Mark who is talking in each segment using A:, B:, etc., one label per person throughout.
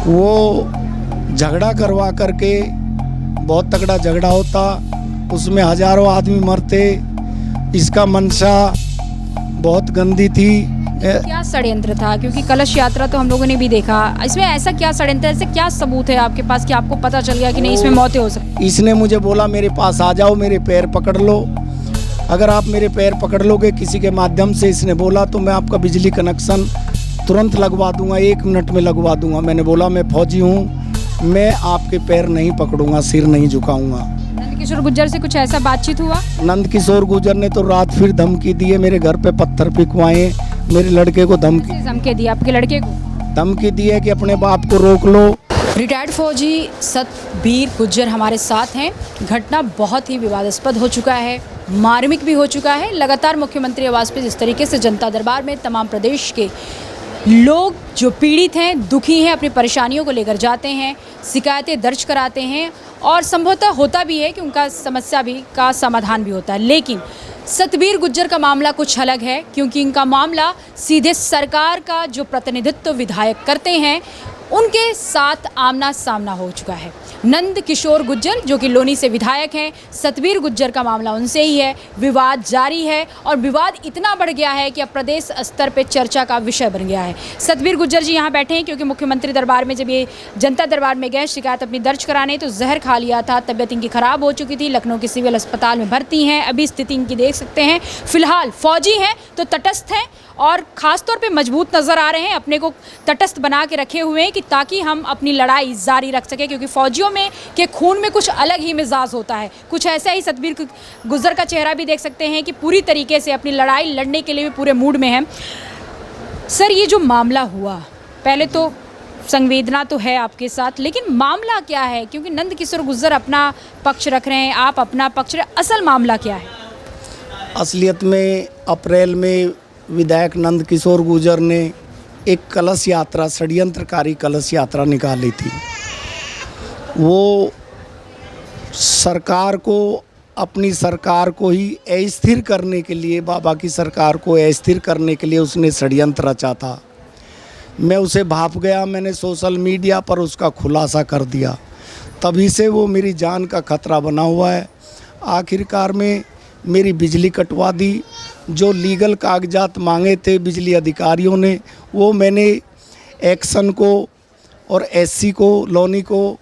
A: वो झगड़ा करवा करके, बहुत तगड़ा झगड़ा होता, उसमें हजारों आदमी मरते। इसका मंशा बहुत गंदी थी।
B: क्या षड्यंत्र था? क्योंकि कलश यात्रा तो हम लोगों ने भी देखा, इसमें ऐसा क्या षड्यंत्र, ऐसे क्या सबूत है आपके पास कि आपको पता चल गया कि नहीं इसमें मौतें हो सकती?
A: इसने मुझे बोला मेरे पास आ जाओ, मेरे पैर पकड़ लो, अगर आप मेरे पैर पकड़ लोगे किसी के माध्यम से, इसने बोला, तो मैं आपका बिजली कनेक्शन तुरंत लगवा दूंगा, 1 मिनट में लगवा दूंगा। मैंने बोला मैं फौजी हूँ, मैं आपके पैर नहीं पकड़ूंगा, सिर नहीं झुकाऊंगा।
B: नंदकिशोर गुर्जर से कुछ ऐसा बातचीत हुआ?
A: नंदकिशोर गुर्जर ने तो रात फिर धमकी दी है, मेरे घर पे पत्थर फेंकवाए, मेरे लड़के को
B: धमकी दी, आपके लड़के को
A: धमकी दी है कि अपने बाप को रोक लो।
B: रिटायर्ड फौजी सतबीर गुर्जर हमारे साथ हैं। घटना बहुत ही विवादास्पद हो चुका है, मार्मिक भी हो चुका है। लगातार मुख्यमंत्री आवास पे जिस तरीके से जनता दरबार में तमाम प्रदेश के लोग जो पीड़ित हैं, दुखी हैं, अपनी परेशानियों को लेकर जाते हैं, शिकायतें दर्ज कराते हैं और संभवतः होता भी है कि उनका समस्या भी का समाधान भी होता है। लेकिन सतबीर गुर्जर का मामला कुछ अलग है, क्योंकि इनका मामला सीधे सरकार का जो प्रतिनिधित्व विधायक करते हैं उनके साथ आमना सामना हो चुका है। नंदकिशोर गुर्जर जो कि लोनी से विधायक हैं, सतबीर गुर्जर का मामला उनसे ही है। विवाद जारी है और विवाद इतना बढ़ गया है कि अब प्रदेश स्तर पे चर्चा का विषय बन गया है। सतबीर गुर्जर जी यहाँ बैठे हैं क्योंकि मुख्यमंत्री दरबार में जब ये जनता दरबार में गए शिकायत अपनी दर्ज कराने, तो जहर खा लिया था, तबियत इनकी खराब हो चुकी थी, लखनऊ के सिविल अस्पताल में भर्ती हैं। अभी स्थिति इनकी देख सकते हैं। फिलहाल फौजी हैं तो तटस्थ हैं और ख़ासतौर पे मजबूत नज़र आ रहे हैं, अपने को तटस्थ बना के रखे हुए हैं कि ताकि हम अपनी लड़ाई जारी रख सकें, क्योंकि फौजियों में के खून में कुछ अलग ही मिजाज होता है। कुछ ऐसा ही सतबीर गुर्जर का चेहरा भी देख सकते हैं कि पूरी तरीके से अपनी लड़ाई लड़ने के लिए भी पूरे मूड में हैं। सर, ये जो मामला हुआ, पहले तो संवेदना तो है आपके साथ, लेकिन मामला क्या है? क्योंकि नंदकिशोर गुर्जर अपना पक्ष रख रहे हैं, आप अपना पक्ष रहे, असल मामला क्या है?
A: असलियत में अप्रैल में विधायक नंदकिशोर गुर्जर ने एक कलश यात्रा, षड्यंत्रकारी कलश यात्रा निकाली थी। वो सरकार को, अपनी सरकार को ही अस्थिर करने के लिए, बाबा की सरकार को अस्थिर करने के लिए उसने षड्यंत्र रचा था। मैं उसे भाप गया, मैंने सोशल मीडिया पर उसका खुलासा कर दिया, तभी से वो मेरी जान का खतरा बना हुआ है। आखिरकार में मेरी बिजली कटवा दी। जो लीगल कागजात मांगे थे बिजली अधिकारियों ने, वो मैंने एक्शन को और एससी को, लोनी को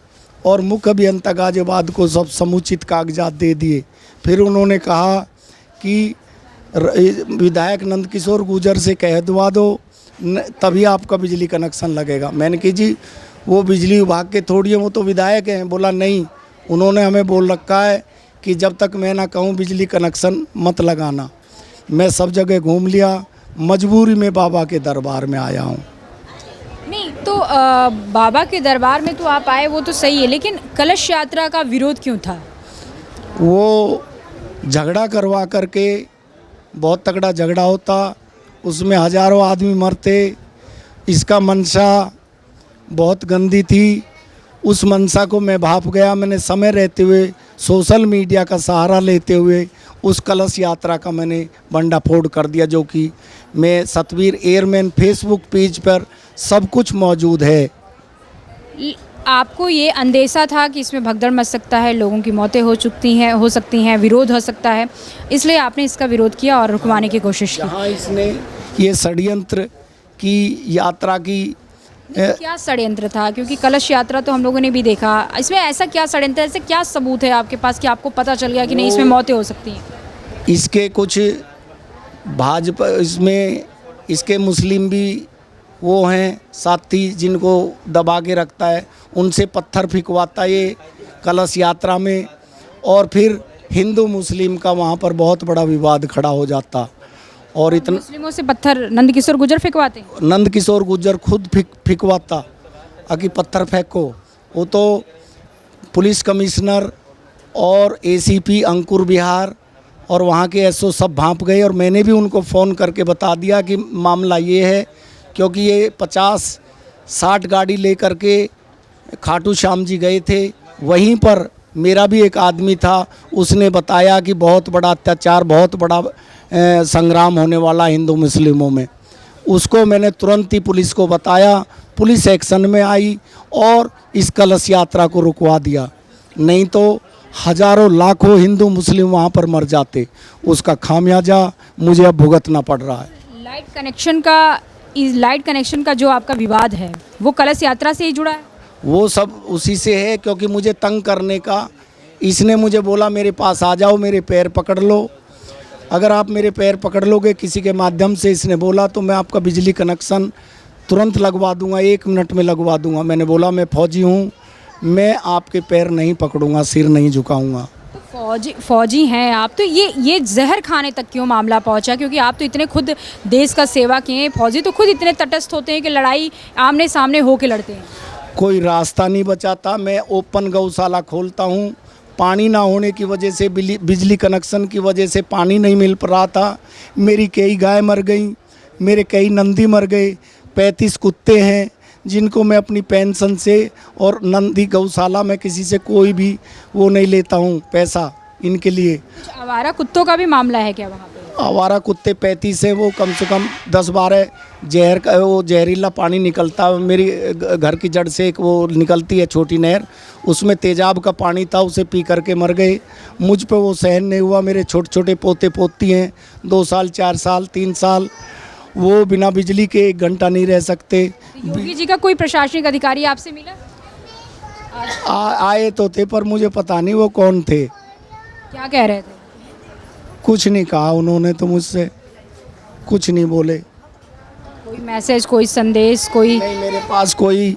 A: और मुख्य अभियंता गाजियाबाद को सब समुचित कागजात दे दिए। फिर उन्होंने कहा कि विधायक नंदकिशोर गुर्जर से कह दवा दो, तभी आपका बिजली कनेक्शन लगेगा। मैंने कहा जी वो बिजली विभाग के थोड़ी हैं, वो तो विधायक हैं। बोला नहीं, उन्होंने हमें बोल रखा है कि जब तक मैं ना कहूँ बिजली कनेक्शन मत लगाना। मैं सब जगह घूम लिया, मजबूरी में बाबा के दरबार में आया हूँ।
B: नहीं तो बाबा के दरबार में तो आप आए, वो तो सही है, लेकिन कलश यात्रा का विरोध क्यों था?
A: वो झगड़ा करवा करके, बहुत तगड़ा झगड़ा होता, उसमें हजारों आदमी मरते। इसका मंशा बहुत गंदी थी। उस मंशा को मैं भाप गया। मैंने समय रहते हुए, सोशल मीडिया का सहारा लेते हुए उस कलश यात्रा का मैंने भंडाफोड़ कर दिया, जो कि मैं सतबीर एयरमैन फेसबुक पेज पर सब कुछ मौजूद है।
B: आपको ये अंदेशा था कि इसमें भगदड़ मच सकता है, लोगों की मौतें हो सकती हैं, विरोध हो सकता है, इसलिए आपने इसका विरोध किया और रुकवाने की कोशिश की।
A: जहाँ इसने ये षड्यंत्र की यात्रा की,
B: क्या षड्यंत्र था? क्योंकि कलश यात्रा तो हम लोगों ने भी देखा, इसमें ऐसा क्या षड्यंत्र, ऐसे क्या सबूत है आपके पास कि आपको पता चल गया कि नहीं इसमें मौतें हो सकती हैं?
A: इसके कुछ भाजपा, इसमें इसके मुस्लिम भी वो हैं साथी जिनको दबा के रखता है, उनसे पत्थर फेंकवाता ये कलश यात्रा में, और फिर हिंदू मुस्लिम का वहाँ पर बहुत बड़ा विवाद खड़ा हो जाता। और इतना
B: मुस्लिमों से पत्थर नंदकिशोर गुर्जर फेंकवाते?
A: नंदकिशोर गुर्जर खुद फेंकवाता कि पत्थर फेंको। वो तो पुलिस कमिश्नर और एसीपी अंकुर बिहार और वहाँ के एसओ सब भांप गए, और मैंने भी उनको फ़ोन करके बता दिया कि मामला ये है, क्योंकि ये 50-60 गाड़ी लेकर के खाटू श्याम जी गए थे। वहीं पर मेरा भी एक आदमी था, उसने बताया कि बहुत बड़ा अत्याचार, बहुत बड़ा संग्राम होने वाला हिंदू मुस्लिमों में। उसको मैंने तुरंत ही पुलिस को बताया। पुलिस एक्शन में आई और इस कलश यात्रा को रुकवा दिया, नहीं तो हजारों लाखों हिंदू मुस्लिम वहाँ पर मर जाते। उसका खामियाजा मुझे अब भुगतना पड़ रहा है।
B: लाइट कनेक्शन का जो आपका विवाद है वो कलश यात्रा से ही जुड़ा है?
A: वो सब उसी से है, क्योंकि मुझे तंग करने का इसने मुझे बोला मेरे पास आ जाओ, मेरे पैर पकड़ लो, अगर आप मेरे पैर पकड़ लोगे किसी के माध्यम से, इसने बोला, तो मैं आपका बिजली कनेक्शन तुरंत लगवा दूंगा, 1 मिनट में लगवा दूंगा। मैंने बोला मैं फौजी हूँ, मैं आपके पैर नहीं पकड़ूंगा, सिर नहीं झुकाऊंगा।
B: तो फौजी हैं आप, तो ये जहर खाने तक क्यों मामला पहुंचा? क्योंकि आप तो इतने खुद देश का सेवा किए हैं, फौजी तो खुद इतने तटस्थ होते हैं कि लड़ाई आमने सामने होके लड़ते हैं।
A: कोई रास्ता नहीं बचाता। मैं ओपन गौशाला खोलता हूँ, पानी ना होने की वजह से, बिजली कनेक्शन की वजह से पानी नहीं मिल रहा था। मेरी कई गाय मर गई, मेरे कई नंदी मर गए, 35 कुत्ते हैं जिनको मैं अपनी पेंशन से, और नंदी गौशाला में किसी से कोई भी वो नहीं लेता हूँ पैसा इनके लिए।
B: कुछ आवारा कुत्तों का भी मामला है क्या वहाँ पे?
A: आवारा कुत्ते 35 है, वो कम से कम 10-12 जहर का, वो जहरीला पानी निकलता है मेरी घर की जड़ से, एक वो निकलती है छोटी नहर, उसमें तेजाब का पानी था, उसे पी करके मर गए। मुझ पे वो सहन नहीं हुआ। मेरे छोटे छोटे पोते पोती हैं, 2 साल 4 साल 3 साल, वो बिना बिजली के 1 घंटा नहीं रह सकते।
B: योगी जी का कोई प्रशासनिक अधिकारी आपसे मिला?
A: आए तो थे, पर मुझे पता नहीं वो कौन थे।
B: क्या कह रहे थे?
A: कुछ नहीं कहा उन्होंने, तो मुझसे कुछ नहीं बोले।
B: कोई मैसेज, कोई संदेश, कोई?
A: नहीं, मेरे पास कोई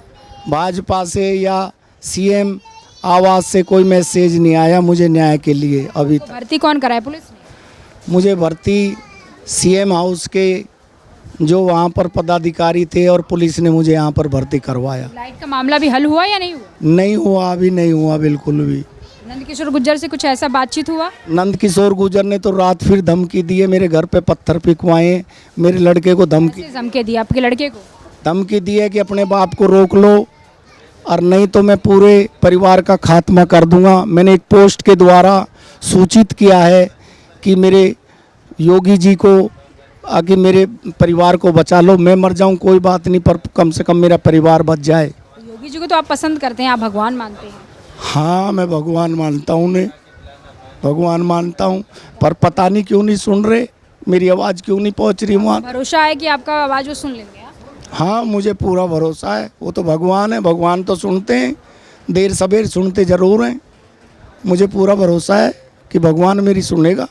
A: भाजपा से या सीएम आवास से कोई मैसेज नहीं आया मुझे न्याय के लिए अभी तक।
B: भर्ती कौन कराए पुलिस ने?
A: मुझे भर्ती सीएम हाउस के जो वहाँ पर पदाधिकारी थे और पुलिस ने मुझे यहाँ पर भर्ती करवाया।
B: लाइट का मामला भी हल हुआ या नहीं हुआ?
A: नहीं हुआ, अभी नहीं हुआ बिल्कुल भी।
B: नंदकिशोर गुर्जर से कुछ ऐसा बातचीत हुआ?
A: नंदकिशोर गुर्जर ने तो रात फिर धमकी दी है, मेरे घर पे पत्थर फेंकवाए, मेरे लड़के को
B: धमकी दी। आपके लड़के को
A: धमकी दी है कि अपने बाप को रोक लो और नहीं तो मैं पूरे परिवार का खात्मा कर दूंगा। मैंने एक पोस्ट के द्वारा सूचित किया है कि मेरे योगी जी को आगे मेरे परिवार को बचा लो, मैं मर जाऊं कोई बात नहीं, पर कम से कम मेरा परिवार बच जाए।
B: योगी जी को तो आप पसंद करते हैं, आप भगवान मानते हैं?
A: हाँ, मैं भगवान मानता हूँ, उन्हें भगवान मानता हूँ, पर पता नहीं क्यों नहीं सुन रहे, मेरी आवाज़ क्यों नहीं पहुँच रही वहाँ।
B: भरोसा है कि आपका आवाज़ वो सुन लेंगे?
A: हाँ, मुझे पूरा भरोसा है, वो तो भगवान है, भगवान तो सुनते हैं, देर सवेर सुनते ज़रूर हैं। मुझे पूरा भरोसा है कि भगवान मेरी सुनेगा।